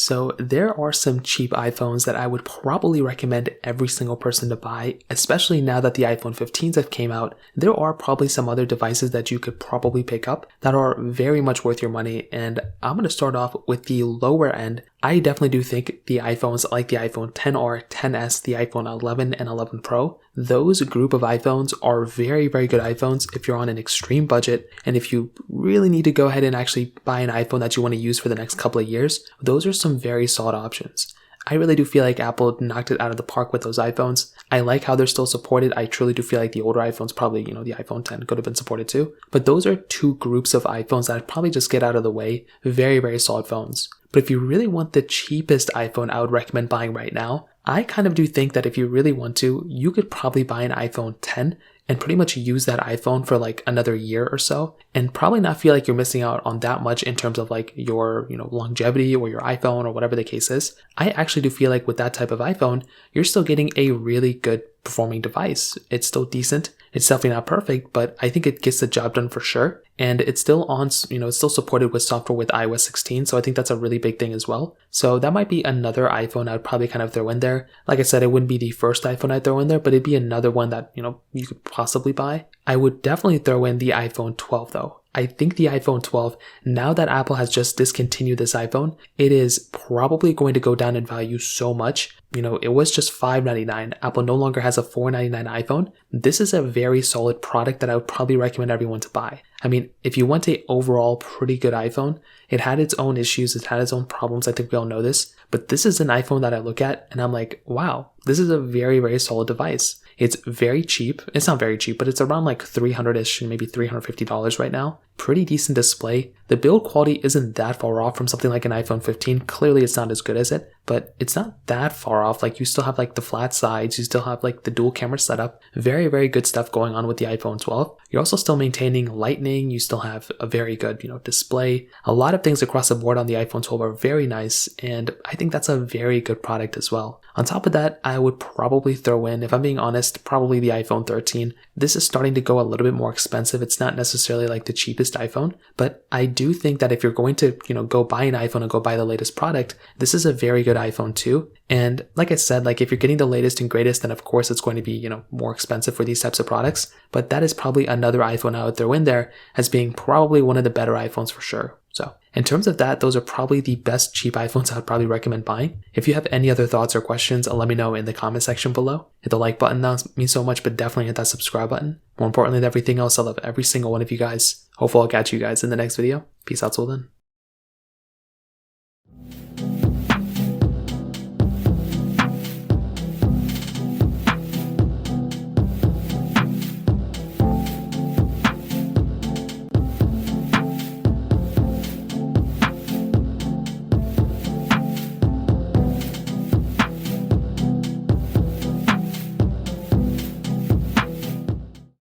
So there are some cheap iPhones that I would probably recommend every single person to buy, especially now that the iPhone 15s have came out. There are probably some other devices that you could probably pick up that are very much worth your money, and I'm going to start off with the lower end. I definitely do think the iPhones like the iPhone XR, XS, the iPhone 11 and 11 Pro, those group of iPhones are very, very good iPhones if you're on an extreme budget, and if you really need to go ahead and actually buy an iPhone that you want to use for the next couple of years, those are some very solid options. I really do feel like Apple knocked it out of the park with those iPhones. I like how they're still supported. I truly do feel like the older iPhones probably, the iPhone 10 could have been supported too. But those are two groups of iPhones that I'd probably just get out of the way. Very, very solid phones. But if you really want the cheapest iPhone I would recommend buying right now, I kind of do think that if you really want to, you could probably buy an iPhone 10 and pretty much use that iPhone for like another year or so and probably not feel like you're missing out on that much in terms of like your, longevity or your iPhone or whatever the case is. I actually do feel like with that type of iPhone, you're still getting a really good performing device. It's still decent. It's definitely not perfect, but I think it gets the job done for sure. And it's still on, it's still supported with software with iOS 16. So I think that's a really big thing as well. So that might be another iPhone I would probably kind of throw in there. Like I said, it wouldn't be the first iPhone I'd throw in there, but it'd be another one that, you could possibly buy. I would definitely throw in the iPhone 12 though. I think the iPhone 12, now that Apple has just discontinued this iPhone, it is probably going to go down in value so much. It was just $599. Apple no longer has a $499 iPhone. This is a very solid product that I would probably recommend everyone to buy. I mean, if you want an overall pretty good iPhone, it had its own issues, it had its own problems, I think we all know this, but this is an iPhone that I look at and I'm like, wow, this is a very, very solid device. It's very cheap. It's not very cheap, but it's around like $300-ish, maybe $350 right now. Pretty decent display. The build quality isn't that far off from something like an iPhone 15. Clearly it's not as good as it, but it's not that far off. Like you still have like the flat sides, you still have like the dual camera setup. Very, very good stuff going on with the iPhone 12. You're also still maintaining Lightning. You still have a very good, display. A lot of things across the board on the iPhone 12 are very nice, and I think that's a very good product as well. On top of that, I would probably throw in, if I'm being honest, probably the iPhone 13. This is starting to go a little bit more expensive. It's not necessarily like the cheapest iPhone, but I do think that if you're going to, go buy an iPhone and go buy the latest product, this is a very good iPhone too. And like I said, like if you're getting the latest and greatest, then of course it's going to be, more expensive for these types of products. But that is probably another iPhone I would throw in there as being probably one of the better iPhones for sure. So in terms of that, those are probably the best cheap iPhones I would probably recommend buying. If you have any other thoughts or questions, let me know in the comment section below. Hit the like button, that means so much, but definitely hit that subscribe button. More importantly than everything else, I love every single one of you guys. Hopefully I'll catch you guys in the next video. Peace out till then.